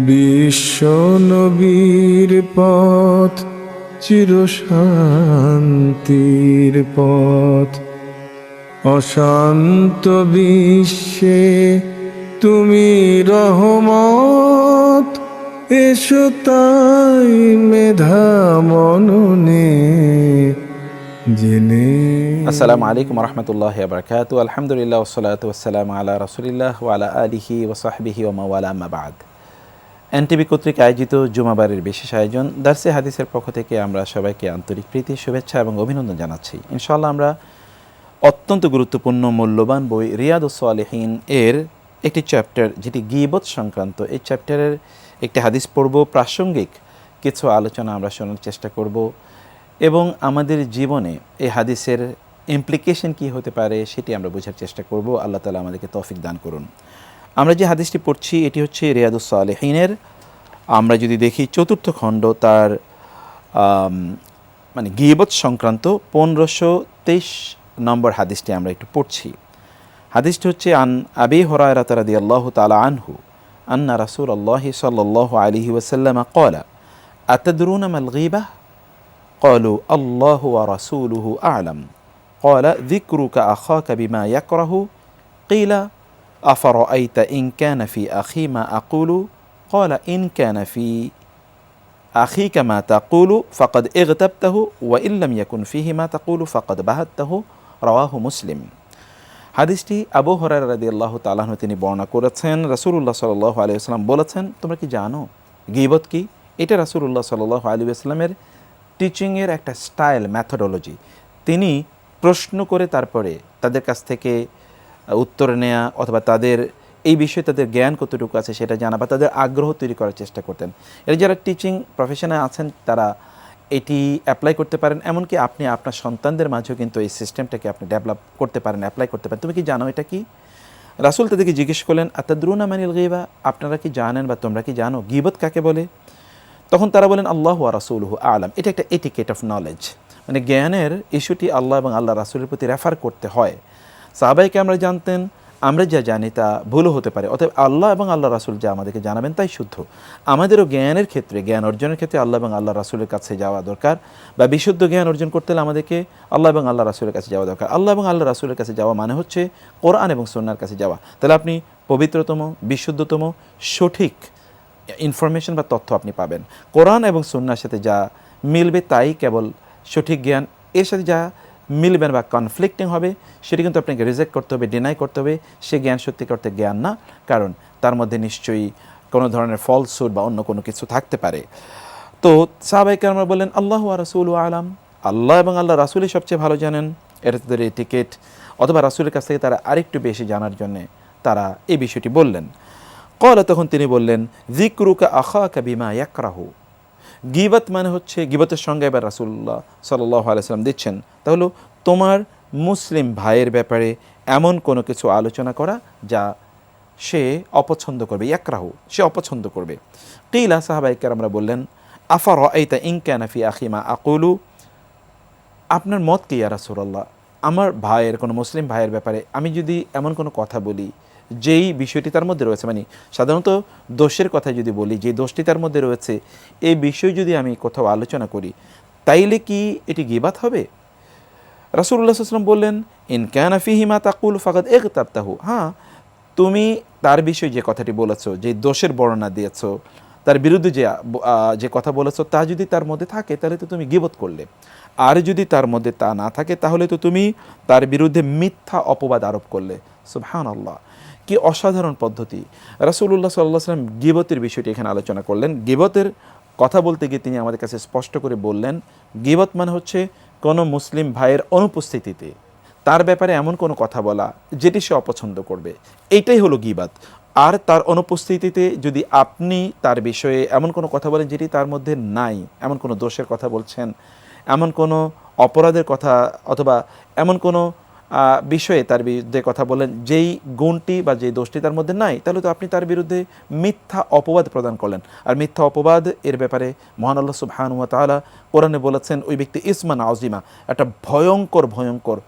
বিশ্ব নবীর পথ চিরশান্তির পথ, অশান্ত বিশ্বে তুমি রহমত, এসো তাই মেধা মননে জেনে। আসসালামু আলাইকুম রহমতুল্লাহি ওয়া বারাকাতুহু। আলহামদুলিল্লাহ ওয়াসসালাতু ওয়াসসালামু আলা রাসূলিল্লাহ ওয়া আলা আলিহি ওয়া সাহবিহি ওয়া মাওয়ালা, আম্মা বাদ। এনটিভি কর্তৃক আয়োজিত জুমাবারের বিশেষ আয়োজন দার্সে হাদিসের পক্ষ থেকে আমরা সবাইকে আন্তরিক প্রীতি, শুভেচ্ছা এবং অভিনন্দন জানাচ্ছি। ইনশাআল্লাহ আমরা অত্যন্ত গুরুত্বপূর্ণ মূল্যবান বই রিয়াদুস সালিহিন এর একটি চ্যাপ্টার, যেটি গীবত সংক্রান্ত, এই চ্যাপ্টারের একটি হাদিস পড়ব। প্রাসঙ্গিক কিছু আলোচনা আমরা শোনার চেষ্টা করব এবং আমাদের জীবনে এই হাদিসের ইমপ্লিকেশন কী হতে পারে সেটি আমরা বোঝার চেষ্টা করব। আল্লাহ তাআলা আমাদেরকে তৌফিক দান করুন। আমরা যে হাদিসটি পড়ছি এটি হচ্ছে রিয়াদুস সালিহিনের, আমরা যদি দেখি চতুর্থ খণ্ড, তার গীবত সংক্রান্ত 1523 নম্বর হাদিসটি আমরা একটু পড়ছি। হাদিসটি হচ্ছে আন আবি হুরায়রা রাদিয়াল্লাহু তাআলা আনহু আন্না রাসূলুল্লাহি সাল্লাল্লাহু আলাইহি ওয়াসাল্লাম ক্বালা আতাদরুনা মাল গীবাহ قالوا الله ورسوله أعلم قال ذكرك أخاك بما يكره قيل أفرأيت إن كان في أخي ما أقول قال إن كان في أخيك ما تقول فقد اغتبته وإن لم يكن فيه ما تقول فقد بهته رواه مسلم। হাদিসটি আবু হুরায়রা রাদিয়াল্লাহু তাআলা আনহু তিনি বর্ণনা করেছেন। রাসূলুল্লাহ সাল্লাল্লাহু আলাইহি ওয়াসাল্লাম বলেছেন, তোমরা কি জানো গীবত কি? এটা রাসূলুল্লাহ সাল্লাল্লাহু আলাইহি ওয়াসাল্লামের টিচিংয়ের একটা স্টাইল, ম্যাথোডোলজি। তিনি প্রশ্ন করে তারপরে তাদের কাছ থেকে উত্তর নেওয়া, অথবা তাদের এই বিষয়ে তাদের জ্ঞান কতটুকু আছে সেটা জানা, বা তাদের আগ্রহ তৈরি করার চেষ্টা করতেন। এর যারা টিচিং প্রফেশনে আছেন তারা এটি অ্যাপ্লাই করতে পারেন। এমনকি আপনি আপনার সন্তানদের মাঝেও কিন্তু এই সিস্টেমটাকে আপনি ডেভেলপ করতে পারেন, অ্যাপ্লাই করতে পারেন। তুমি কি জানো এটা কি? রাসূল তাদেরকে জিজ্ঞেস করলেন, আতাদরুনা মানিল গীবা, আপনারা কি জানেন বা তোমরা কি জানো গীবত কাকে বলে? তখন তারা বলেন আল্লাহু ওয়া রাসূলুহু আ'লাম। এটা একটা এটিকেট অফ নলেজ, জ্ঞানের ইস্যুটি আল্লাহ এবং আল্লাহ রাসূলের প্রতি রেফার করতে হয়। সাহাবায়ে আমরা জানতেন, আমরা যা জানি তা ভুলও হতে পারে, অতএব আল্লাহ এবং আল্লাহ রাসূল যা আমাদেরকে জানাবেন তাই শুদ্ধ। আমাদেরও জ্ঞানের ক্ষেত্রে, জ্ঞান অর্জনের ক্ষেত্রে আল্লাহ এবং আল্লাহ রাসূলের কাছে যাওয়া দরকার, বা বিশুদ্ধ জ্ঞান অর্জন করতে হলে আমাদেরকে আল্লাহ এবং আল্লাহ রাসূলের কাছে যাওয়া দরকার। আল্লাহ এবং আল্লাহ রাসূলের কাছে যাওয়া মানে হচ্ছে কোরআন এবং সুন্নাহর কাছে যাওয়া। তাহলে আপনি পবিত্রতম, বিশুদ্ধতম, সঠিক ইনফরমেশন বা তথ্য আপনি পাবেন। কোরআন এবং সুন্নাহর সাথে যা মিলবে তাই কেবল সঠিক জ্ঞান। এর সাথে যা মিলবে বা কনফ্লিক্টিং হবে সেটি কিন্তু আপনাকে রিজেক্ট করতে হবে, ডিনাই করতে হবে। সে জ্ঞান সত্যিকার অর্থে জ্ঞান না, কারণ তার মধ্যে নিশ্চয়ই কোনো ধরনের ফলসুড বা অন্য কোনো কিছু থাকতে পারে। তো সাহাবায়ে কেরাম বললেন আল্লাহু ওয়া রাসূলুহু আ'লাম, আল্লাহ এবং আল্লাহ রাসূলই সবচেয়ে ভালো জানেন। এটা তাদের এটিকেট, অথবা রাসূলের কাছ থেকে তারা আরেকটু বেশি জানার জন্যে তারা এই বিষয়টি বললেন। ক্বালা, তখন তিনি বললেন, যিকরুকা আখাকা বিমা ইয়াকরাহু। গীবত মানে হচ্ছে, গীবতের সঙ্গে এবার রাসূলুল্লাহ সাল্লাল্লাহু আলাইহি ওয়াসাল্লাম দিচ্ছেন, তাহলে তোমার মুসলিম ভাইয়ের ব্যাপারে এমন কোনো কিছু আলোচনা করা যা সে অপছন্দ করবে, ইয়াকরাহু, সে অপছন্দ করবে। কিলা, সাহাবায়ে কেরামরা বললেন, আফারাআইতা ইন কানা ফি আখি মা আকুলু, আপনার মত কি ইয়া রাসূলুল্লাহ, আমার ভাইয়ের, কোনো মুসলিম ভাইয়ের ব্যাপারে আমি যদি এমন কোনো কথা বলি যেই বিষয়টি তার মধ্যে রয়েছে, সাধারণত দোষের কথা যদি বলি, যে দোষটি তার মধ্যে রয়েছে, এই বিষয় যদি আমি কোথাও আলোচনা করি, তাইলে কি এটি গীবাত হবে? রাসূলুল্লাহ সাল্লাল্লাহু আলাইহি ওয়াসাল্লাম বললেন, ইন কানা ফিহি মা তাকুল ফাকাদ ইগতাবতাহু। হ্যাঁ, তুমি তার বিষয়ে যে কথাটি বলেছো, যে দোষের বর্ণনা দিয়েছো, তার বিরুদ্ধে যে কথা বলেছো, তা যদি তার মধ্যে থাকে তাহলে তো তুমি গীবত করলে। আর যদি তার মধ্যে তা না থাকে তাহলে তো তুমি তার বিরুদ্ধে মিথ্যা অপবাদ আরোপ করলে। সুবহানাল্লাহ, কি অসাধারণ পদ্ধতি! রাসূলুল্লাহ সাল্লাল্লাহু আলাইহি ওয়াসাল্লাম গীবতের বিষয়টি এখানে আলোচনা করলেন। গীবতের কথা বলতে গিয়ে তিনি আমাদের কাছে স্পষ্ট করে বললেন, গীবত মানে হচ্ছে কোনো মুসলিম ভাইয়ের অনুপস্থিতিতে তার ব্যাপারে এমন কোনো কথা বলা যেটি সে অপছন্দ করবে, এইটাই হলো গীবত। আর তার অনুপস্থিতিতে যদি আপনি তার বিষয়ে এমন কোনো কথা বলেন যেটি তার মধ্যে নাই, এমন কোনো দোষের কথা বলছেন, এমন কোনো অপরাধের কথা, অথবা এমন কোনো বিষয়ে তার বিরুদ্ধে কথা বলেন যেই গুণটি বা যেই দোষটি তার মধ্যে নাই, তাহলে তো আপনি তার বিরুদ্ধে মিথ্যা অপবাদ প্রদান করলেন। আর মিথ্যা অপবাদ এর ব্যাপারে মহান আল্লাহ সুবহানাহু ওয়া তাআলা কোরআনে বলেছেন, ওই ব্যক্তি ইসমান আযীমা, একটা ভয়ঙ্কর ভয়ঙ্কর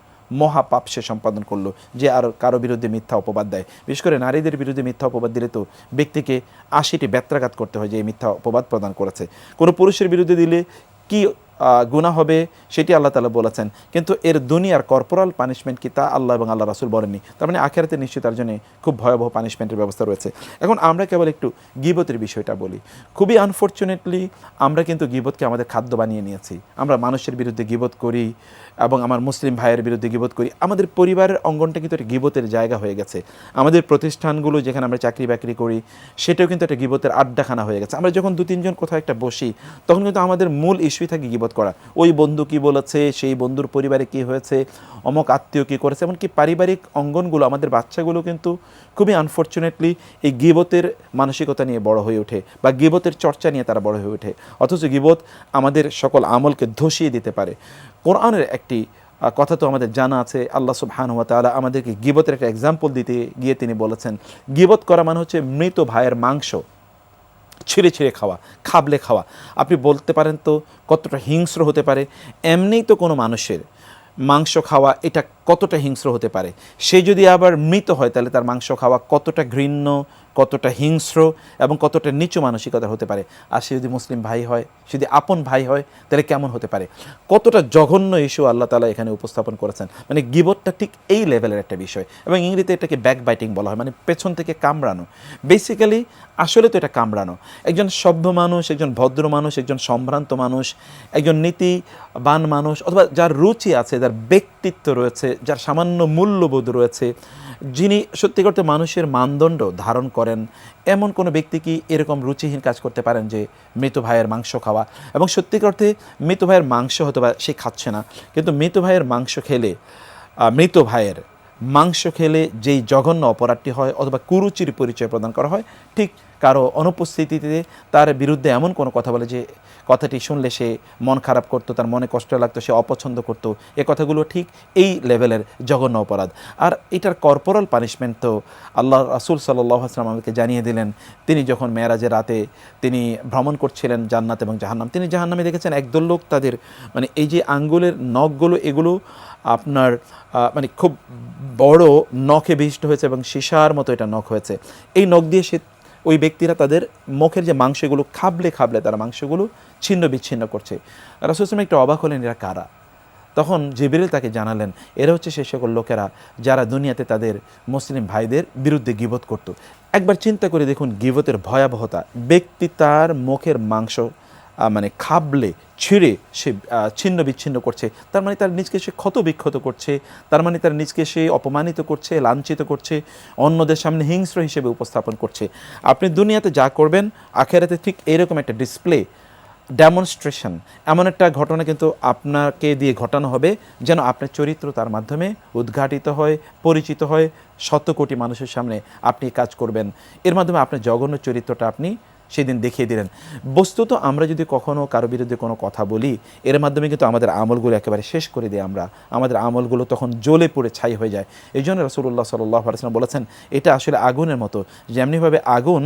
মহাপাপ সে সম্পাদন করলো, যে আর কারো বিরুদ্ধে মিথ্যা অপবাদ দেয়। বিশেষ করে নারীদের বিরুদ্ধে মিথ্যা অপবাদ দিলে তো ব্যক্তিকে 80টি ব্যত্রাঘাত করতে হয় যে এই মিথ্যা অপবাদ প্রদান করেছে। কোনো পুরুষের বিরুদ্ধে দিলে কি গুনাহ হবে সেটি আল্লাহ তাআলা বলেছেন, কিন্তু এর দুনিয়ার কর্পোরাল পানিশমেন্ট কি তা আল্লাহ এবং আল্লাহ রাসূল বলেননি। তার মানে আখিরাতে নিশ্চয়ই তার জন্য খুব ভয়াবহ পানিশমেন্টের ব্যবস্থা রয়েছে। এখন আমরা কেবল একটু গীবতের বিষয়টা বলি। খুবই আনফর্চুনেটলি আমরা কিন্তু গীবতকে আমাদের খাদ্য বানিয়ে নিয়েছি। আমরা মানুষের বিরুদ্ধে গীবত করি এবং আমার মুসলিম ভাইয়ের বিরুদ্ধে গীবত করি। আমাদের পরিবারের অঙ্গনটা কিন্তু একটা গীবতের জায়গা হয়ে গেছে। আমাদের প্রতিষ্ঠানগুলো যেখানে আমরা চাকরি বাকরি করি সেটাও কিন্তু একটা গীবতের আড্ডাখানা হয়ে গেছে। আমরা যখন 2-3 জন কোথাও একটা বসি তখন কিন্তু আমাদের মূল ইস্যুই থাকে গীবত করা। ওই বন্ধু কী বলেছে, সেই বন্ধুর পরিবারে কী হয়েছে, অমুক আত্মীয় কী করেছে। এমনকি পারিবারিক অঙ্গনগুলো, আমাদের বাচ্চাগুলো কিন্তু খুবই আনফর্চুনেটলি এই গীবতের মানসিকতা নিয়ে বড় হয়ে ওঠে বা গীবতের চর্চা নিয়ে তারা বড় হয়ে ওঠে। অথচ গীবত আমাদের সকল আমলকে ধসিয়ে দিতে পারে। কোরআনের একটি কথা তো আমাদের জানা আছে, আল্লাহ সুবহানাহু ওয়া তাআলা আমাদেরকে গীবতের একটা এক্সাম্পল দিতে গিয়ে তিনি বলেছেন, গীবত করা মানে হচ্ছে মৃত ভাইয়ের মাংস ছিঁড়ে ছিঁড়ে খাওয়া, খাবলে খাওয়া। আপনি বলতে পারেন তো কতটা হিংস্র হতে পারে? এমনিই তো কোনো মানুষের মাংস খাওয়া এটা কতটা হিংস্র হতে পারে, সে যদি আবার মৃত হয় তাহলে তার মাংস খাওয়া কতটা ঘৃণ্য, কতটা হিংস্র এবং কতটা নিচু মানসিকতার হতে পারে। আর সে যদি মুসলিম ভাই হয়, যদি আপন ভাই হয়, তাহলে কেমন হতে পারে? কতটা জঘন্য ইস্যু আল্লাহ তাআলা এখানে উপস্থাপন করেছেন। মানে গীবতটা ঠিক এই লেভেলের একটা বিষয়, এবং ইংরেজিতে এটাকে ব্যাক বাইটিং বলা হয়, মানে পেছন থেকে কামড়ানো। বেসিক্যালি আসলে তো এটা কামড়ানো। একজন সভ্য মানুষ, একজন ভদ্র মানুষ, একজন সম্ভ্রান্ত মানুষ, একজন নীতিবান মানুষ, অথবা যার রুচি আছে, যার ব্যক্তিত্ব রয়েছে, যার সামান্য মূল্যবোধ রয়েছে, যিনি সত্যি করতে মানুষের মানদণ্ড ধারণ করেন, এমন কোনো ব্যক্তি কি এরকম রুচিহীন কাজ করতে পারেন যে মৃত ভাইয়ের মাংস খাওয়া? এবং সত্যি করতে মৃত ভাইয়ের মাংস হয়তো বা সে খাচ্ছে না, কিন্তু মৃত ভাইয়ের মাংস খেলে, মৃত ভাইয়ের মাংস খেলে যেই জঘন্য অপরাধটি হয় অথবা কুরুচির পরিচয় প্রদান করা হয়, ঠিক কারো অনুপস্থিতিতে তার বিরুদ্ধে এমন কোনো কথা বলে যে কথাটি শুনলে সে মন খারাপ করতো, তার মনে কষ্ট লাগতো, সে অপছন্দ করতো, এ কথাগুলো ঠিক এই লেভেলের জঘন্য অপরাধ। আর এটার কর্পোরাল পানিশমেন্ট তো আল্লাহ রাসূল সাল্লাল্লাহু আলাইহি ওয়াসাল্লাম আমাদেরকে জানিয়ে দিলেন। তিনি যখন মেরাজের রাতে তিনি ভ্রমণ করছিলেন জান্নাত এবং জাহান্নাম, তিনি জাহান্নামে দেখেছেন একদল লোক তাদের মানে এই যে আঙ্গুলের নখগুলো, এগুলো আপনার মানে খুব বড় নখে বিশিষ্ট হয়েছে এবং সীসার মতো এটা নখ হয়েছে। এই নখ দিয়ে সে ওই ব্যক্তিরা তাদের মুখের যে মাংসগুলো খাবলে খাবলে তারা মাংসগুলো ছিন্ন বিচ্ছিন্ন করছে। রাসূল সাল্লাল্লাহু আলাইহি ওয়াসাল্লাম একটু অবাক হলেন, এরা কারা? তখন জিবরিল তাকে জানালেন, এরা হচ্ছে সেই সকল লোকেরা যারা দুনিয়াতে তাদের মুসলিম ভাইদের বিরুদ্ধে গীবত করত। একবার চিন্তা করে দেখুন গীবতের ভয়াবহতা। ব্যক্তি তার মুখের মাংস মানে খাবলে ছিঁড়ে সে ছিন্ন বিচ্ছিন্ন করছে, তার মানে তার নিজকে সে ক্ষত বিক্ষত করছে, তার মানে তার নিজকে সে অপমানিত করছে, লাঞ্ছিত করছে, অন্যদের সামনে হিংস্র হিসেবে উপস্থাপন করছে। আপনি দুনিয়াতে যা করবেন আখিরাতে ঠিক এরকম একটা ডিসপ্লে, ডেমনস্ট্রেশন, এমন একটা ঘটনা কিন্তু আপনাকে দিয়ে ঘটানো হবে যেন আপনার চরিত্র তার মাধ্যমে উদ্ঘাটিত হয়, পরিচিত হয়, শত কোটি মানুষের সামনে আপনি কাজ করবেন। এর মাধ্যমে আপনার জঘন্য চরিত্রটা আপনি সেদিন দেখিয়ে দিলেন। বস্তুত আমরা যদি কখনও কারো বিরুদ্ধে কোনো কথা বলি, এর মাধ্যমে কিন্তু আমাদের আমলগুলো একেবারে শেষ করে দিই আমরা, আমাদের আমলগুলো তখন জ্বলে পুড়ে ছাই হয়ে যায়। এই জন্য রাসূলুল্লাহ সাল্লাল্লাহু আলাইহি ওয়াসাল্লাম বলেছেন, এটা আসলে আগুনের মতো, যেমনিভাবে আগুন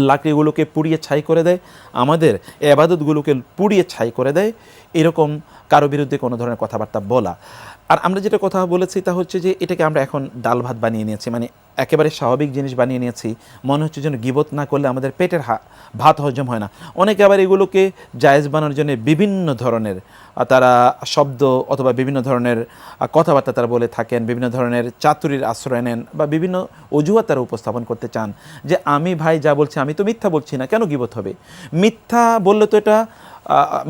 লাকড়িগুলোকে পুড়িয়ে ছাই করে দেয়, আমাদের ইবাদতগুলোকে পুড়িয়ে ছাই করে দেয়, এরকম কারো বিরুদ্ধে কোনো ধরনের কথাবার্তা বলা। আর আমরা যেটা কথা বলেছি তা হচ্ছে যে এটাকে আমরা এখন ডাল ভাত বানিয়ে নিয়েছি, মানে একেবারে স্বাভাবিক জিনিস বানিয়ে নিয়েছি। মনে হচ্ছে যেন গীবত না করলে আমাদের পেটের ভাত হজম হয় না। অনেকে আবার এগুলোকে জায়েজ বানানোর জন্য বিভিন্ন ধরনের তারা শব্দ অথবা বিভিন্ন ধরনের কথাবার্তা তারা বলে থাকেন, বিভিন্ন ধরনের চাতুরির আশ্রয় নেন বা বিভিন্ন অজুহাত তারা উপস্থাপন করতে চান যে আমি ভাই যা বলছি আমি তো মিথ্যা বলছি না, কেন গীবত হবে? মিথ্যা বললে তো এটা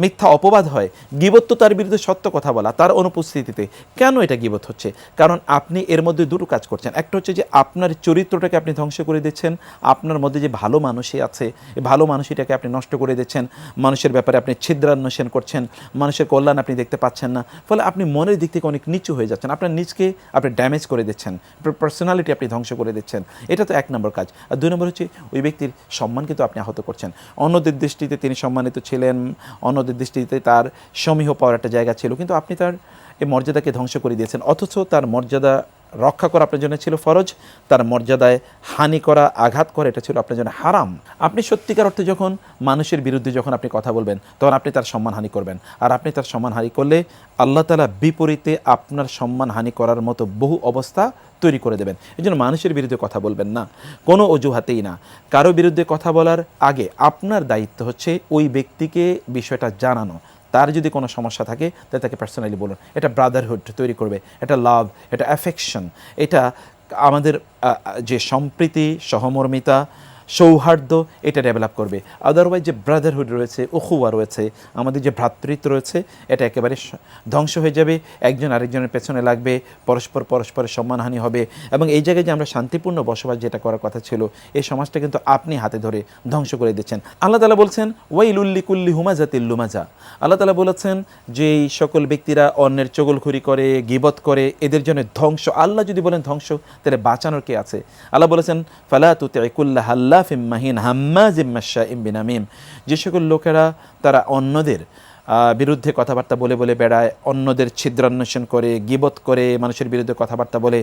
মিথ্যা অপবাদ হয়। গীবত তো তার বিরুদ্ধে সত্য কথা বলা, তার অনুপস্থিতিতে। কেন এটা গীবত হচ্ছে? কারণ আপনি এর মধ্যে দুটো কাজ করছেন। একটা হচ্ছে যে আপনার চরিত্রটাকে আপনি ধ্বংস করে দিচ্ছেন, আপনার মধ্যে যে ভালো মানুষই আছে এই ভালো মানুষটাকে আপনি নষ্ট করে দিচ্ছেন, মানুষের ব্যাপারে আপনি ছিদ্রান্বেষণ করছেন, মানুষের কল্যাণ আপনি দেখতে পাচ্ছেন না, ফলে আপনি মনের দিক থেকে অনেক নিচু হয়ে যাচ্ছেন, আপনার নিজকে আপনি ড্যামেজ করে দিচ্ছেন, আপনার পার্সোনালিটি আপনি ধ্বংস করে দিচ্ছেন। এটা তো এক নম্বর কাজ। আর দুই নম্বর হচ্ছে ওই ব্যক্তির সম্মান কিন্তু আপনি আহত করছেন। অন্যদের দৃষ্টিতে তিনি সম্মানিত ছিলেন, অন্যদের দৃষ্টিতে তার সমীহ পাওয়ার একটা জায়গা ছিল, কিন্তু আপনি তার এই মর্যাদাকে ধ্বংস করে দিয়েছেন। অথচ তার মর্যাদা রক্ষা করা আপনার জন্য ছিল ফরজ, তার মর্যাদায় হানি করা, আঘাত করা এটা ছিল আপনার জন্য হারাম। আপনি সত্যিকার অর্থে যখন মানুষের বিরুদ্ধে যখন আপনি কথা বলবেন তখন আপনি তার সম্মানহানি করবেন, আর আপনি তার সম্মানহানি করলে আল্লাহ তাআলা বিপরীতে আপনার সম্মানহানি করার মতো বহু অবস্থা তৈরি করে দেবেন। এই জন্য মানুষের বিরুদ্ধে কথা বলবেন না কোনো অজুহাতেই না। কারো বিরুদ্ধে কথা বলার আগে আপনার দায়িত্ব হচ্ছে ওই ব্যক্তিকে বিষয়টা জানানো। তার যদি কোনো সমস্যা থাকে তাহলে তাকে পার্সোনালি বলুন। এটা ব্রাদারহুড তৈরি করবে, এটা লাভ, এটা অ্যাফেকশন, এটা আমাদের যে সম্প্রীতি, সহমর্মিতা, সৌহার্দ্য এটা ডেভেলপ করবে। আদারওয়াইজ যে ব্রাদারহুড রয়েছে, উখুয়া রয়েছে, আমাদের যে ভ্রাতৃত্ব রয়েছে এটা একেবারে ধ্বংস হয়ে যাবে। একজন আরেকজনের পেছনে লাগবে, পরস্পরের সম্মানহানি হবে, এবং এই জায়গায় যে আমরা শান্তিপূর্ণ বসবাস যেটা করার কথা ছিল এই সমাজটা কিন্তু আপনি হাতে ধরে ধ্বংস করে দিচ্ছেন। আল্লাহ তাআলা বলছেন ওয়াইলুল লিকুল্লি হুমাজাতিল লুমাজা। আল্লাহ তাআলা বলেছেন যে এই সকল ব্যক্তিরা অন্যের চগলখুরি করে, গীবত করে, এদের জন্য ধ্বংস। আল্লাহ যদি বলেন ধ্বংস তাহলে বাঁচানোর কে আছে? আল্লাহ বলেছেন ফালা তুতি কুল্লা হাল্লাফিম মাহিন হাম্মাজিম মাশাইম বিনামিম। যে সকল লোকেরা তারা অন্যদের বিরুদ্ধে কথাবার্তা বলে বলে বেড়ায়, অন্যদের ছিদ্রান্বেষণ করে, গীবত করে, মানুষের বিরুদ্ধে কথাবার্তা বলে,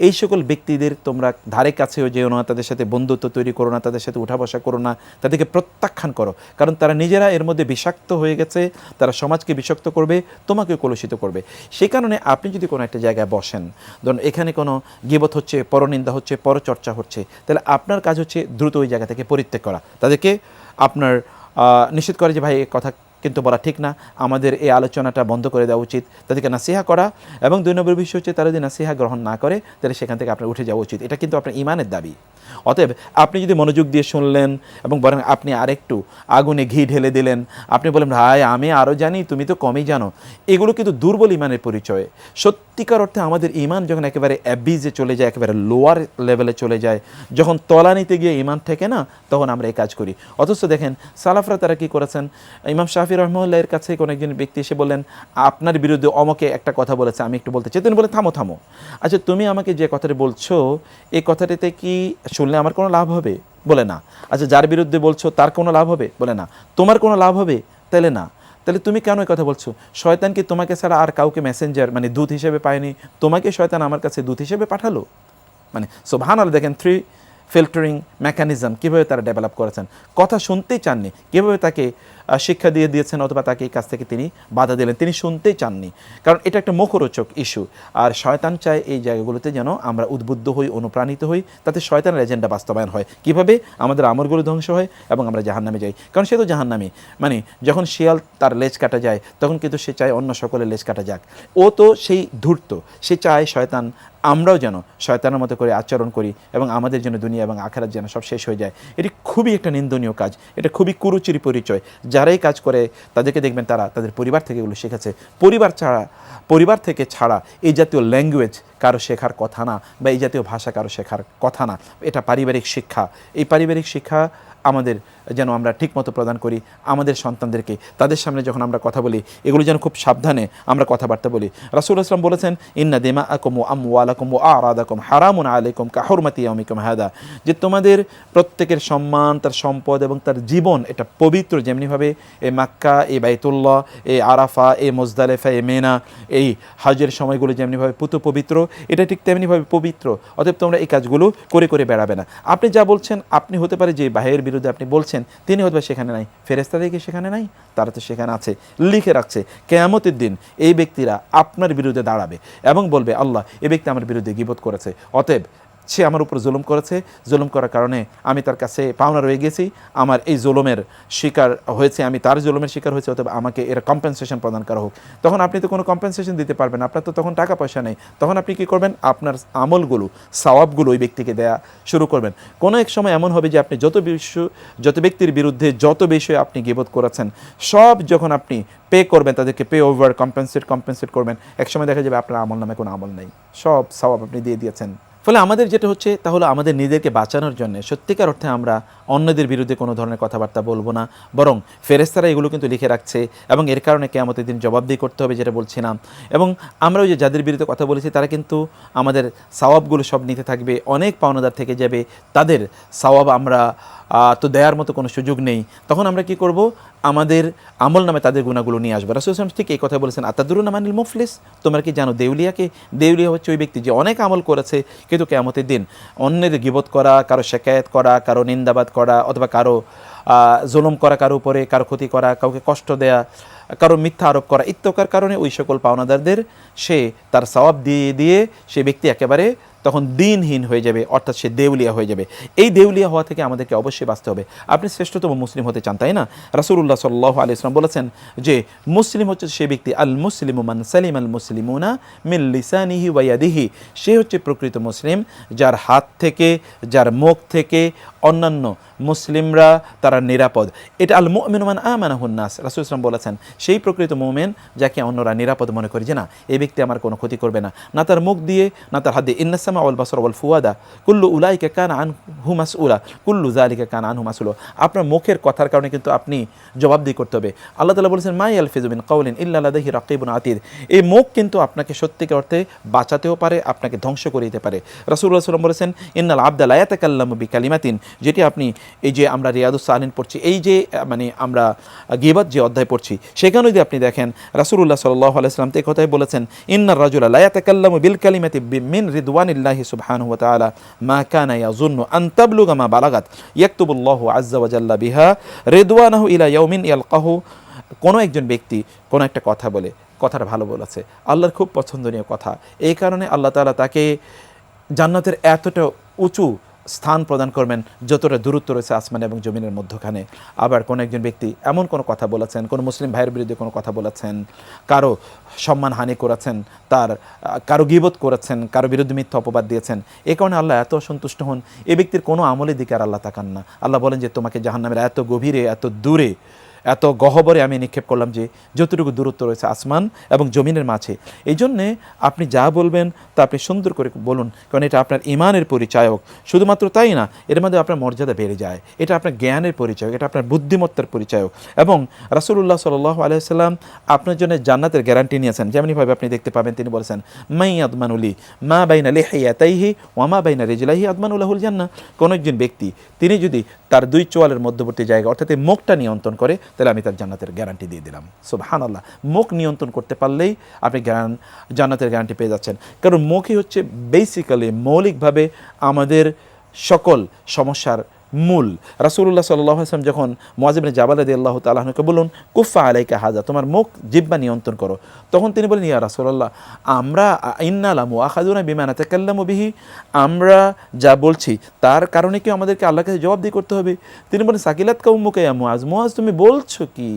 এই সকল ব্যক্তিদের তোমরা ধারে কাছেও যেও না, তাদের সাথে বন্ধুত্ব তৈরি করো না, তাদের সাথে উঠা বসা করো না, তাদেরকে প্রত্যাখ্যান করো। কারণ তারা নিজেরা এর মধ্যে বিষাক্ত হয়ে গেছে, তারা সমাজকে বিষাক্ত করবে, তোমাকে কলুষিত করবে। সেই কারণে আপনি যদি কোনো একটা জায়গায় বসেন, ধরুন এখানে কোনো গীবত হচ্ছে, পরনিন্দা হচ্ছে, পরচর্চা হচ্ছে, তাহলে আপনার কাজ হচ্ছে দ্রুত ওই জায়গা থেকে পরিত্যাগ করা, তাদেরকে আপনার নিষেধ করে যে ভাই এই কথা কিন্তু বলা ঠিক না, আমাদের এই আলোচনাটা বন্ধ করে দেওয়া উচিত, তাদেরকে নাসিহা করা। এবং 2 নম্বর বিষয় হচ্ছে তারা যদি নাসিহা গ্রহণ না করে তাহলে সেখান থেকে আপনার উঠে যাওয়া উচিত। এটা কিন্তু আপনার ঈমানের দাবি। অতএব আপনি যদি মনোযোগ দিয়ে শুনলেন এবং বরং আপনি আরেকটু আগুনে ঘি ঢেলে দিলেন, আপনি বলেন ভাই আমি আরও জানি, তুমি তো কমই জানো, এগুলো কিন্তু দুর্বল ঈমানের পরিচয়। সত্যিকার অর্থে আমাদের ঈমান যখন একেবারে অ্যাবিজে চলে যায়, একেবারে লোয়ার লেভেলে চলে যায়, যখন তলানিতে গিয়ে ঈমান থেকে না, তখন আমরা এই কাজ করি। অথচ দেখেন সালাফরা তারা কী করেছেন, ইমাম শাফি রহমাতুল্লাহ এর কাছে কোনো একজন ব্যক্তি এসে বললেন আপনার বিরুদ্ধে অমকে একটা কথা বলেছে, আমি একটু বলতে চাই। তিনি বলে থামো থামো, আচ্ছা তুমি আমাকে যে কথাটা বলছো এই কথাটাতে কি শুনলে আমার কোনো লাভ হবে? বলে না। আচ্ছা যার বিরুদ্ধে বলছো তার কোনো লাভ হবে? বলে না। তোমার কোনো লাভ হবে? তাহলে না। তাহলে তুমি কেন এই কথা বলছো? শয়তান কি তোমাকে ছাড়া আর কাউকে মেসেঞ্জার মানে দূত হিসেবে পায়নি? তোমাকে শয়তান আমার কাছে দূত হিসেবে পাঠালো। মানে সুবহানাল্লাহ, দেখেন 3 ফিল্টারিং মেকানিজম কীভাবে তারা ডেভেলপ করেছেন। কথা শুনতেই চাননি, কীভাবে তাকে শিক্ষা দিয়ে দিয়েছেন, অথবা তাকে এই কাজ থেকে তিনি বাধা দিলেন, তিনি শুনতেই চাননি। কারণ এটা একটা মুখরোচক ইস্যু, আর শয়তান চায় এই জায়গাগুলোতে যেন আমরা উদ্বুদ্ধ হই, অনুপ্রাণিত হই, তাতে শয়তানের এজেন্ডা বাস্তবায়ন হয়। কীভাবে? আমাদের আমলগুলো ধ্বংস হয় এবং আমরা জাহান্নামে যাই। কারণ সে তো জাহান্নামী, মানে যখন শিয়াল তার লেজ কাটা যায় তখন কিন্তু সে চায় অন্য সকলের লেজ কাটা যাক। ও তো সেই ধূর্ত, সে চায় শয়তান আমরাও যেন শয়তানের মতো করে আচরণ করি এবং আমাদের জন্য দুনিয়া এবং আখিরাত যেন সব শেষ হয়ে যায়। এটি খুবই একটা নিন্দনীয় কাজ, এটা খুবই কুরুচির পরিচয়। যারাই কাজ করে তাদেরকে দেখবেন তারা তাদের পরিবার থেকে এগুলো শিখেছে। পরিবার থেকে ছাড়া এই জাতীয় ল্যাঙ্গুয়েজ কারো শেখার কথা না, বা এই জাতীয় ভাষা কারো শেখার কথা না। এটা পারিবারিক শিক্ষা। এই পারিবারিক শিক্ষা আমাদের যেন আমরা ঠিকমতো প্রদান করি আমাদের সন্তানদেরকে। তাদের সামনে যখন আমরা কথা বলি এগুলো যেন খুব সাবধানে আমরা কথাবার্তা বলি। রাসূলুল্লাহ সাল্লাল্লাহু আলাইহি ওয়াসাল্লাম বলেছেন ইন্না দিমাআকুম ওয়া আমওয়ালাকুম ওয়া আরাদাকুম হারামুন আলাইকুম কাহুরমাতি ইয়াউমিকুম হাদা, যে তোমাদের প্রত্যেকের সম্মান, তার সম্পদ এবং তার জীবন এটা পবিত্র। যেমনিভাবে এই মাক্কা, এই বাইতুল্লাহ, এই আরাফা, এই মুজদালিফা, এই মিনা, এই হজের সময়গুলো যেমনিভাবে পবিত্র, এটা ঠিক তেমনিভাবে পবিত্র। অতএব তোমরা এই কাজগুলো করে করে বেড়াবে না। আপনি যা বলছেন, আপনি হতে পারে যে ভাইয়ের বিরুদ্ধে আপনি বলছেন তিনি হয়তো সেখানে নাই, ফেরেশতাদের কি সেখানে নাই? তারা তো সেখানে আছে, লিখে রাখছে। কিয়ামতের দিন এই ব্যক্তিরা আপনার বিরুদ্ধে দাঁড়াবে এবং বলবে আল্লাহ এই ব্যক্তি আমার বিরুদ্ধে গীবত করেছে, অতএব সে আমার উপর জুলুম করেছে, জুলুম করার কারণে আমি তার কাছে পাওনা রয়ে গেছি, আমার এই জুলুমের শিকার হয়েছে, আমি তার জুলুমের শিকার হয়েছে, অতএব আমাকে এর কম্পেনসেশন প্রদান করা হোক। তখন আপনি তো কোনো কম্পেনসেশন দিতে পারবেন না, আপনার তো তখন টাকা পয়সা নেই। তখন আপনি কী করবেন? আপনার আমলগুলো, সওয়াবগুলো ওই ব্যক্তিকে দেয়া শুরু করবেন। কোনো এক সময় এমন হবে যে আপনি যত ব্যক্তির বিরুদ্ধে যত বিষয়ে আপনি গীবত করেছেন সব যখন আপনি পে করবেন, তাদেরকে পে ওভার কম্পেনসেট করবেন, এক সময় দেখা যাবে আপনার আমল নামে কোনো আমল নেই, সব সওয়াব আপনি দিয়ে দিয়েছেন। ফলে আমাদের যেটা হচ্ছে তা হলো আমাদের নিজেদেরকে বাঁচানোর জন্য সত্যিকার অর্থে আমরা অন্যদের বিরুদ্ধে কোনো ধরনের কথাবার্তা বলবো না, বরং ফেরেশতারা এগুলো কিন্তু লিখে রাখছে এবং এর কারণে কিয়ামতের দিন জবাবদিহি করতে হবে, যেটা বলছিলাম। এবং আমরা ওই যে যাদের বিরুদ্ধে কথা বলেছি তারা কিন্তু আমাদের সওয়াবগুলো সব নিতে থাকবে, অনেক পাওনাদার থেকে যাবে, তাদের সওয়াব আমরা তো দেওয়ার মতো কোনো সুযোগ নেই, তখন আমরা কি করব, আমাদের আমল নামে তাদের গুণাগুলো নিয়ে আসবো। রাসূল সাল্লাল্লাহু আলাইহি ওয়াসাল্লাম ঠিক এই কথা বলেছেন, আতাদরুনা মানিল মুফলিস, তোমরা কি জানো দেউলিয়াকে? দেউলিয়া হচ্ছে ওই ব্যক্তি যে অনেক আমল করেছে কিন্তু কিয়ামতের দিন অন্যের গীবত করা, কারো শিকায়াত করা, কারো নিন্দাবাদ করা, অথবা কারো জুলুম করা, কারো উপরে কারো ক্ষতি করা, কাউকে কষ্ট দেয়া, কারো মিথ্যা আরোপ করা ইত্যাকার কারণে ওই সকল পাওনাদারদের সে তার সওয়াব দিয়ে দিয়ে সে ব্যক্তি একেবারে তখন দিনহীন হয়ে যাবে, অর্থাৎ সে দেউলিয়া হয়ে যাবে। এই দেউলিয়া হওয়া থেকে আমাদেরকে অবশ্যই বাঁচতে হবে। আপনি শ্রেষ্ঠতম মুসলিম হতে চান, তাই না? রাসূলুল্লাহ সাল্লাল্লাহু আলাইহি ওয়াসাল্লাম বলেছেন যে মুসলিম হচ্ছে সে ব্যক্তি, আল মুসলিমু মান সালিমাল মুসলিমুনা মিন লিসানিহি ওয়া ইয়াদিহি, সে হচ্ছে প্রকৃত মুসলিম যার হাত থেকে, যার মুখ থেকে অন্যান্য মুসলিমরা তারা নিরাপদ। এটা আল মুমিনু মান আমানাহুন নাস, রাসূল সাল্লাল্লাহু আলাইহি ওয়াসাল্লাম বলেছেন সেই প্রকৃত মুমিন যাকে অন্যরা নিরাপদ মনে করে, যে না এই ব্যক্তি আমার কোনো ক্ষতি করবে না, না তার মুখ দিয়ে না তার হাত দিয়ে। ইন্নাস সামা ওয়াল বাসার ওয়াল ফুয়াদা কুল্লু উলাইকা কানা আনহু মাসউলা কুল্লু যালিকা কানা আনহু মাসউলা, আপনার মুখের কথার কারণে কিন্তু আপনি জবাবদিহি করতে হবে। আল্লাহ তাআলা বলেছেন মা ইয়ালফিযু মিন কাওলিন ইল্লা লাদাইহি রাকিবুন আতীদ, এই মুখ কিন্তু আপনাকে সত্যিকার অর্থে বাঁচাতেও পারে, আপনাকে ধ্বংস করে দিতে পারে। রাসূলুল্লাহ সাল্লাল্লাহু আলাইহি ওয়াসাল্লাম বলেছেন ইন্নাল আবদা লা ইয়াতাকাল্লামু বিকালিমাতিন, যেটি আপনি এই যে আমরা রিয়াদুস সালিহিন পড়ছি, এই যে মানে আমরা গীবত যে অধ্যায় পড়ছি সেখানে যদি আপনি দেখেন রাসূলুল্লাহ সাল্লাল্লাহু আলাইহি ওয়াসাল্লাম এই কথাই বলেছেন ইন্নার রাজুলা লা ইয়াতাকাল্লামু বিল কালিমাতি মিন রিদওয়ানিল্লাহি সুবহানাহু ওয়া তাআলা মা কানা ইয়াযুন্নু আন তাবলুগা মা বালাগাত ইয়াকতুবুল্লাহু আযজা ওয়া জাল্লা বিহা রিদওয়ানাহু ইলা ইয়াউমিন ইয়ালকাহু, কোনো একজন ব্যক্তি কোনো একটা কথা বলে, কথাটা ভালো বলেছে, আল্লাহর খুব পছন্দনীয় কথা, এই কারণে আল্লাহ তাআলা তাকে জান্নাতের এতটা উঁচু স্থান প্রদান করবেন যতটা দূরত্ব রয়েছে আসমান এবং জমিনের মধ্যখানে। আবার কোনো একজন ব্যক্তি এমন কোনো কথা বলেছেন, কোনো মুসলিম ভাইয়ের বিরুদ্ধে কোনো কথা বলেছেন, কারো সম্মানহানি করেছেন, তার কারো গীবত করেছেন, কারো বিরুদ্ধে মিথ্যা অপবাদ দিয়েছেন, এই কারণে আল্লাহ এত সন্তুষ্ট হন, এই ব্যক্তির কোনো আমলের দিকে আর আল্লাহ তাকান না। আল্লাহ বলেন যে তোমাকে জাহান্নামের এত গভীরে, এত দূরে, এত গহ্বরে আমি নিক্ষেপ করলাম যে যতটুকু দূরত্ব রয়েছে আসমান এবং জমিনের মাঝে। এই জন্যে আপনি যা বলবেন তা আপনি সুন্দর করে বলুন, কারণ এটা আপনার ঈমানের পরিচায়ক। শুধুমাত্র তাই না, এর মধ্যে আপনার মর্যাদা বেড়ে যায়, এটা আপনার জ্ঞানের পরিচায়ক, এটা আপনার বুদ্ধিমত্তার পরিচায়ক। এবং রাসূলুল্লাহ সাল্লাল্লাহু আলাইহি ওয়াসাল্লাম আপনার জন্য জান্নাতের গ্যারান্টি নিয়েছেন। যেমনইভাবে আপনি দেখতে পাবেন তিনি বলেছেন মাই আদমানুলি মা বাইনা লিহিয়াতাইহি ওয়া মা বাইনা রিজলাইহি আদমানু লাহুল জান্নাহ, কোনো একজন ব্যক্তি তিনি যদি তার দুই চোয়ালের মধ্যবর্তী জায়গা অর্থাৎ এই মুখটা নিয়ন্ত্রণ করে তাহলে আমি তার জান্নাতের গ্যারান্টি দিয়ে দিলাম। সুবহানাল্লাহ, মুখ নিয়ন্ত্রণ করতে পারলেই আপনি জান্নাতের গ্যারান্টি পেয়ে যাচ্ছেন। কারণ মুখই হচ্ছে বেসিক্যালি মৌলিকভাবে আমাদের সকল সমস্যার মূল। রাসূলুল্লাহ সাল্লাল্লাহু আলাইহি ওয়াসাল্লাম যখন মুআয ইবনে জাবাল রাদিয়াল্লাহু তাআলা আনহুকে বলুন কুফা আলাইকা হাযা, তোমার মুখ জিহ্বা নিয়ন্ত্রণ করো, তখন তিনি বলেন ইয়া রাসূলুল্লাহ আমরা ইন্না লা মুআখাযুনা বিমা নাতাকাল্লামু বিহি, আমরা যা বলছি তার কারণে কি আমাদেরকে আল্লাহর কাছে জবাবদিহি করতে হবে? তিনি বলেন সাকিলাত কাউমুকা ইয়া মুআয, মুআয তুমি বলছো কি?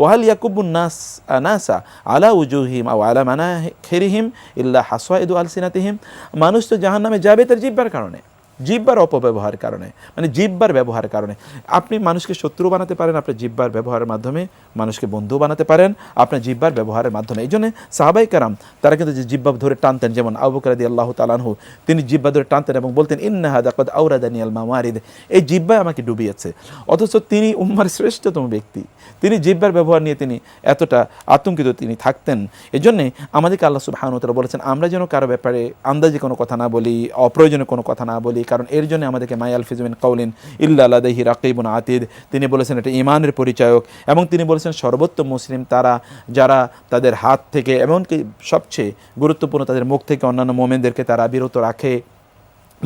ওয়াহাল ইয়াকুবুন নাস আনাসা আলা উজুহিম আও আলা মানাখিরিহিম ইল্লা হাসাইদু আলসিনাতিহিম, মানুষ তো জাহান্নামে যাবে তার জিহ্বার কারণে, জিহ্বার অপব্যবহারের কারণে, মানে জিহ্বার ব্যবহারের কারণে। আপনি মানুষকে শত্রু বানাতে পারেন আপনার জিহ্বার ব্যবহারের মাধ্যমে, মানুষকে বন্ধু বানাতে পারেন আপনার জিহ্বার ব্যবহারের মাধ্যমে। এই জন্য সাহাবায়ে কেরাম তারা কিন্তু যে জিহ্বা ধরে টানতেন, যেমন আবু বকর রাদিয়াল্লাহু তাআলা আনহু তিনি জিহ্বা ধরে টানতেন এবং বলতেন ইন্না হাযা ক্বাদ আওরাদানি আল মাওয়ারিদ, এই জিহ্বা আমাকে ডুবিয়েছে। অথচ তিনি উম্মার শ্রেষ্ঠতম ব্যক্তি, তিনি জিহ্বার ব্যবহার নিয়ে তিনি এতটা আতঙ্কিত তিনি থাকতেন। এই জন্যে আমাদেরকে আল্লাহ সুবহানাহু ওয়া তাআলা বলেছেন আমরা যেন কারো ব্যাপারে আন্দাজে কোনো কথা না বলি, অপ্রয়োজনীয় কোনো কথা না বলি, কারণ এর জন্য আমাদেরকে মা ইয়ালফিযু মিন কাওলিন ইল্লা লাদাইহি রাকিবুন আতীদ, তিনি বলেছেন এটা ঈমানের পরিচায়ক। এবং তিনি বলেছেন সর্বোত্তম মুসলিম তারা যারা তাদের হাত থেকে এমনকি সবচেয়ে গুরুত্বপূর্ণ তাদের মুখ থেকে অন্যান্য মুমিনদেরকে তারা বিরত রাখে,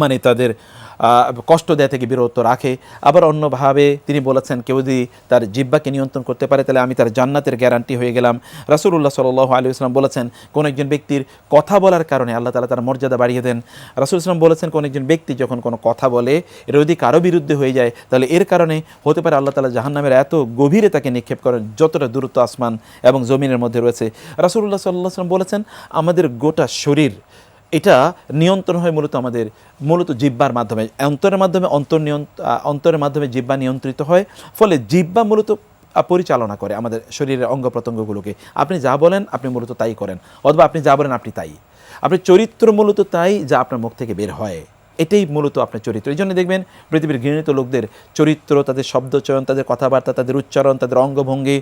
মানে তাদের কষ্ট দেয়া থেকে বিরত রাখে। আবার অন্যভাবে তিনি বলেছেন কেউ যদি তার জিহ্বাকে নিয়ন্ত্রণ করতে পারে তাহলে আমি তার জান্নাতের গ্যারান্টি হয়ে গেলাম। রাসূলুল্লাহ সাল্লাল্লাহু আলাইহি ওয়াসাল্লাম বলেছেন কোন একজন ব্যক্তির কথা বলার কারণে আল্লাহ তাআলা তার মর্যাদা বাড়িয়ে দেন। রাসূল সাল্লাল্লাহু বলেছেন কোন একজন ব্যক্তি যখন কোনো কথা বলে এর যদি কারো বিরুদ্ধে হয়ে যায় তাহলে এর কারণে হতে পারে আল্লাহ তাআলা জাহান্নামের এত গভীরে তাকে নিক্ষেপ করেন যতটা দূরত্ব আসমান এবং জমিনের মধ্যে রয়েছে। রাসূলুল্লাহ সাল্লাল্লাহু আলাইহি ওয়াসাল্লাম বলেছেন আমাদের গোটা শরীর এটা নিয়ন্ত্রণ হয় মূলত জিহ্বার মাধ্যমে, অন্তরের মাধ্যমে জিহ্বা নিয়ন্ত্রিত হয়, ফলে জিহ্বা মূলত পরিচালনা করে আমাদের শরীরের অঙ্গ প্রত্যঙ্গগুলোকে। আপনি যা বলেন আপনি মূলত তাই করেন, অথবা আপনি যা বলেন আপনি তাই, আপনার চরিত্র মূলত তাই যা আপনার মুখ থেকে বের হয়, এটাই মূলত আপনার চরিত্র। এই জন্য দেখবেন পৃথিবীর ঘৃণিত লোকদের চরিত্র, তাদের শব্দচয়ন, তাদের কথাবার্তা, তাদের উচ্চারণ, তাদের অঙ্গভঙ্গি,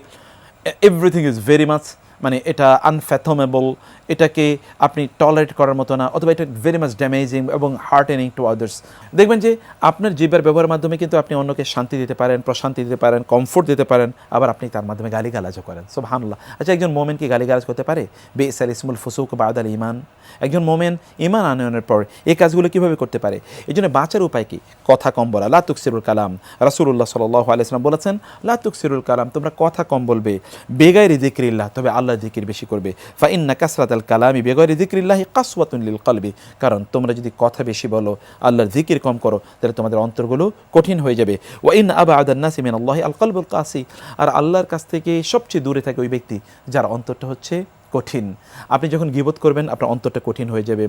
এভরিথিং ইজ ভেরি মাচ মানে এটা আনফ্যাথমেবল, এটাকে আপনি টলারেট করার মতো না, অথবা এটা ভেরি মাচ ড্যামেজিং এবং হার্টেনিং টু আদার্স। দেখবেন যে আপনার জিহ্বার ব্যবহারের মাধ্যমে কিন্তু আপনি অন্যকে শান্তি দিতে পারেন, প্রশান্তি দিতে পারেন, কমফোর্ট দিতে পারেন, আবার আপনি তার মাধ্যমে গালিগালাজও করেন। সুবহানাল্লাহ। আচ্ছা, একজন মোমেন কি গালিগালাজ করতে পারে? বিইসাল ইসমুল ফুসুক বাদাল ঈমান। একজন মোমেন ঈমান আনয়নের পর এই কাজগুলো কীভাবে করতে পারে? এই জন্য বাঁচার উপায় কি? কথা কম বলা, লা তুকসিরুল কালাম। রাসূলুল্লাহ সাল্লাল্লাহু আলাইহি ওয়াসাল্লাম বলেছেন, লা তুকসিরুল কালাম, তোমরা কথা কম বলবে, বেগাইরি যিকরিল্লাহ, তবে আল্লাহর জিকির বেশি করবে। ফা ইন্না কাসরাতাল কালামি বেগাইরি যিকরিল্লাহি কাসওয়াতুন লিল কলবি, কারণ তোমরা যদি কথা বেশি বলো, আল্লাহর জিকির কম করো, তাহলে তোমাদের অন্তরগুলো কঠিন হয়ে যাবে। ওয়া ইন আবআদান নাসি মিনাল্লাহি আল কলবুল কাসি, আর আল্লাহর কাছ থেকে সবচেয়ে দূরে থাকে ওই ব্যক্তি যার অন্তরটা হচ্ছে কঠিন। আপনি যখন গীবত করবেন, আপনার অন্তরটা কঠিন হয়ে যাবে,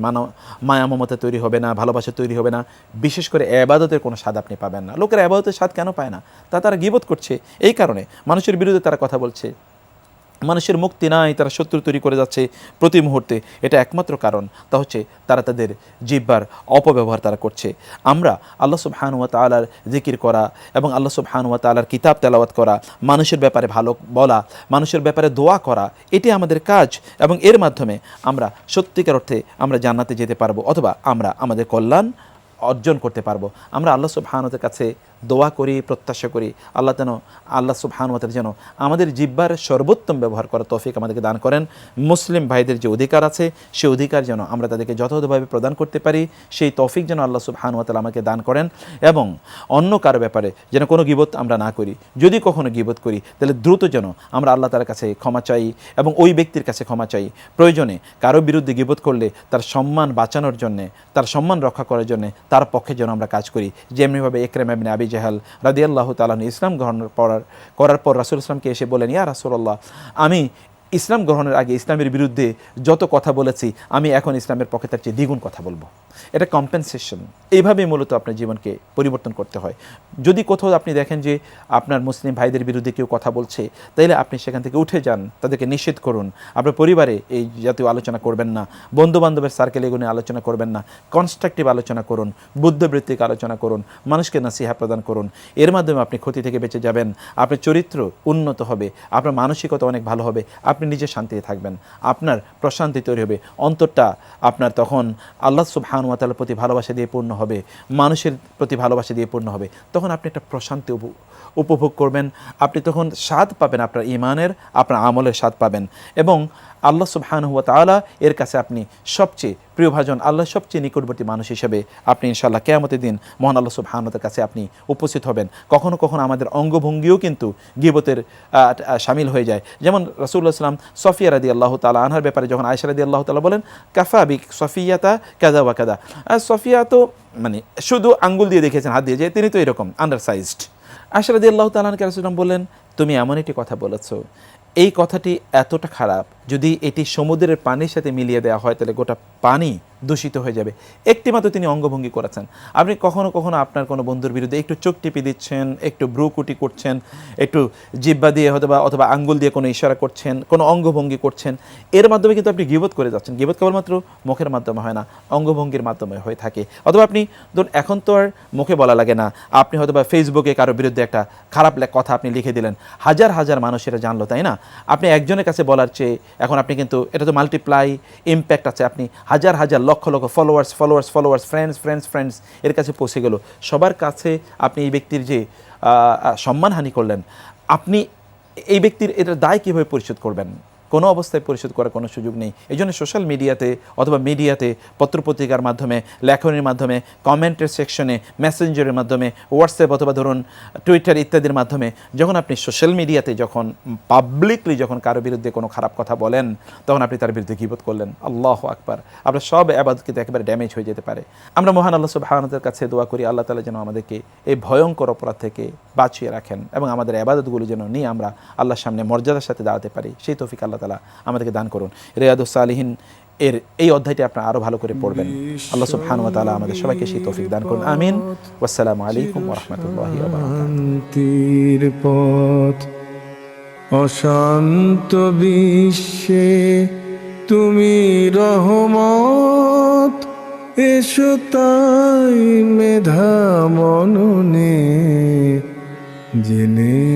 মায়া মমতা তৈরি হবে না, ভালোবাসা তৈরি হবে না, বিশেষ করে ইবাদতের কোনো স্বাদ আপনি পাবেন না। লোকেরা ইবাদতের স্বাদ কেন পায় না? তারা গীবত করছে, এই কারণে মানুষের বিরুদ্ধে তারা কথা বলছে, মানুষের মুক্তি নাই, তারা শত্রু তৈরি করে যাচ্ছে প্রতি মুহূর্তে। এটা একমাত্র কারণ, তা হচ্ছে তারা তাদের জিহ্বার অপব্যবহার তারা করছে। আমরা আল্লাহ সুবহানাহু ওয়া তাআলার জিকির করা এবং আল্লাহ সুবহানাহু ওয়া তাআলার কিতাব তেলাওয়াত করা, মানুষের ব্যাপারে ভালো বলা, মানুষের ব্যাপারে দোয়া করা, এটি আমাদের কাজ, এবং এর মাধ্যমে আমরা সত্যিকার অর্থে আমরা জান্নাতে যেতে পারবো, অথবা আমরা আমাদের কল্যাণ অর্জন করতে পারবো। আমরা আল্লাহ সুবহানাহু ওয়া তাআলার কাছে দোয়া করি, প্রত্যাশা করি আল্লাহ সুবহানাহু ওয়া তাআলা যেন আমাদের জিহ্বার সর্বোত্তম ব্যবহার করার তৌফিক আমাদেরকে দান করেন। মুসলিম ভাইদের যে অধিকার আছে, সেই অধিকার যেন আমরা তাদেরকে যথাযথভাবে প্রদান করতে পারি, সেই তৌফিক যেন আল্লাহ সুবহানাহু ওয়া তাআলা আমাকে দান করেন, এবং অন্য কারো ব্যাপারে যেন কোনো গীবত আমরা না করি। যদি কখনো গীবত করি, তাহলে দ্রুত যেন আমরা আল্লাহ তাআলার কাছে ক্ষমা চাই, এবং ওই ব্যক্তির কাছে ক্ষমা চাই। প্রয়োজনে কারো বিরুদ্ধে গীবত করলে তার সম্মান বাঁচানোর জন্যে, তার সম্মান রক্ষা করার জন্যে তার পক্ষে যেন আমরা কাজ করি। যেমনিভাবে ইকরামা ইবনে আবি জাহাল রাদিয়াল্লাহু তাআলা ইসলাম গ্রহণ করার পর রাসূল ইসলামকে এসে বলেন, ইয়া রাসূলুল্লাহ, আমি ইসলাম গ্রহণের আগে ইসলামের বিরুদ্ধে যত কথা বলেছি, আমি এখন ইসলামের পক্ষে তার চেয়ে দ্বিগুণ কথা বলবো। এটা কম্পেনসেশন। এইভাবেই মূলত আপনার জীবনকে পরিবর্তন করতে হয়। যদি কোথাও আপনি দেখেন যে আপনার মুসলিম ভাইদের বিরুদ্ধে কেউ কথা বলছে, তাইলে আপনি সেখান থেকে উঠে যান, তাদেরকে নিষেধ করুন। আপনার পরিবারে এই জাতীয় আলোচনা করবেন না, বন্ধুবান্ধবের সার্কেলে এগুলো আলোচনা করবেন না। কনস্ট্রাকটিভ আলোচনা করুন, বুদ্ধবৃত্তিক আলোচনা করুন, মানুষকে নসিহা প্রদান করুন। এর মাধ্যমে আপনি ক্ষতি থেকে বেঁচে যাবেন, আপনার চরিত্র উন্নত হবে, আপনার মানসিকতা অনেক ভালো হবে, আপনি নিজে শান্তিতে থাকবেন, আপনার প্রশান্তি তৈরি হবে, অন্তরটা আপনার তখন আল্লাহ সুবহানাহু ওয়া তাআলার প্রতি ভালোবাসা দিয়ে পূর্ণ হবে, মানুষের প্রতি ভালোবাসা দিয়ে পূর্ণ হবে। তখন আপনি একটা প্রশান্তি উপভোগ করবেন, আপনি তখন স্বাদ পাবেন, আপনার ঈমানের, আপনার আমলের স্বাদ পাবেন, এবং আল্লাহ সুবহানাহু ওয়া তাআলা এর কাছে আপনি সবচেয়ে প্রিয়ভাজন, আল্লাহর সবচেয়ে নিকটবর্তী মানুষ হিসেবে আপনি ইনশাআল্লাহ কিয়ামতের দিন মহান আল্লাহ সুবহানাহু ওয়া তাআলার কাছে আপনি উপস্থিত হবেন। কখনো কখনো আমাদের অঙ্গভঙ্গিও কিন্তু গীবতের শামিল হয়ে যায়। যেমন রাসূলুল্লাহ সাল্লাল্লাহু আলাইহি ওয়াসাল্লাম সফিয়া রাদিয়াল্লাহু তাআলা আনহার ব্যাপারে যখন আয়েশা রাদিয়াল্লাহু তাআলা বলেন, কাফা বিক সফিয়াতা কাযা ওয়া কাযা, সফিয়া তো মানে শুধু আঙ্গুল দিয়ে দেখেছেন, হাত দিয়ে, যে তিনি তো এরকম আন্ডারসাইজড। আয়েশা রাদিয়াল্লাহু তাআলা আনহাকে রাসূলুল্লাহ বললেন, তুমি এমন একটি কথা বলেছো, এই কথাটি এতটা খারাপ, যদি এটি সমুদ্রের পানির সাথে মিলিয়ে দেওয়া হয়, তাহলে গোটা পানি দূষিত হয়ে যাবে। একটি মাত্র তিনি অঙ্গভঙ্গি করেছেন। আপনি কখনো কখনো আপনার কোনো বন্ধুর বিরুদ্ধে একটু চোখ টিপি দিচ্ছেন, একটু ভ্রুকুটি করছেন, একটু জিহ্বা দিয়ে অথবা আঙ্গুল দিয়ে কোনো ইশারা করছেন, কোনো অঙ্গভঙ্গি করছেন, এর মাধ্যমে কিন্তু আপনি গীবত করে যাচ্ছেন। গীবত কেবলমাত্র মুখের মাধ্যমে হয় না, অঙ্গভঙ্গির মাধ্যমে হয়ে থাকে। অথবা আপনি ধরুন, এখন তো আর মুখে বলা লাগে না, আপনি হয়তোবা ফেসবুকে কারো বিরুদ্ধে একটা খারাপ কথা আপনি লিখে দিলেন, হাজার হাজার মানুষ এটা জানলো, তাই না? আপনি একজনের কাছে বলার চেয়ে এখন আপনি কিন্তু এটা তো মাল্টিপ্লাই ইম্প্যাক্ট আছে, আপনি হাজার হাজার লক্ষ লক্ষ ফলোয়ার্স ফ্রেন্ডস এর কাছে পৌঁছে গেল। সবার কাছে আপনি এই ব্যক্তির যে সম্মানহানি করলেন, আপনি এই ব্যক্তির এটার দায় কীভাবে পরিশোধ করবেন? কোনো অবস্থায় পরিশোধ করার কোনো সুযোগ নেই। এই জন্য সোশ্যাল মিডিয়াতে অথবা মিডিয়াতে, পত্রপত্রিকার মাধ্যমে, লেখনের মাধ্যমে, কমেন্টের সেকশনে, মেসেঞ্জারের মাধ্যমে, হোয়াটসঅ্যাপ অথবা ধরুন টুইটার ইত্যাদির মাধ্যমে যখন আপনি সোশ্যাল মিডিয়াতে যখন পাবলিকলি যখন কারো বিরুদ্ধে কোনো খারাপ কথা বলেন, তখন আপনি তার বিরুদ্ধে গীবত করলেন। আল্লাহু আকবার। আপনার সব ইবাদত কিন্তু একেবারে ড্যামেজ হয়ে যেতে পারে। আমরা মহান আল্লাহ সুবহানাহু ওয়া তাআলার কাছে দোয়া করি, আল্লাহ তাআলা যেন আমাদেরকে এই ভয়ঙ্কর অপরাধ থেকে বাঁচিয়ে রাখেন, এবং আমাদের ইবাদতগুলো যেন নিয়ে আমরা আল্লাহর সামনে মর্যাদার সাথে দাঁড়াতে পারি, সেই তৌফিক আল্লাহ তাআলা আমাদেরকে দান করুন। রিয়াদুস সালিহিন এর এই অধ্যায়টি আপনারা আরো ভালো করে পড়বেন। আল্লাহ সুবহানাহু ওয়া তাআলা আমাদের সবাইকে সেই তৌফিক দান করুন। আমিন। ওয়াসসালামু আলাইকুম ওয়া রাহমাতুল্লাহি ওয়া বারাকাতুহু। পথ অশান্ত বিশ্বে তুমি রহমত, এসো তাই মেধা মননে জেনে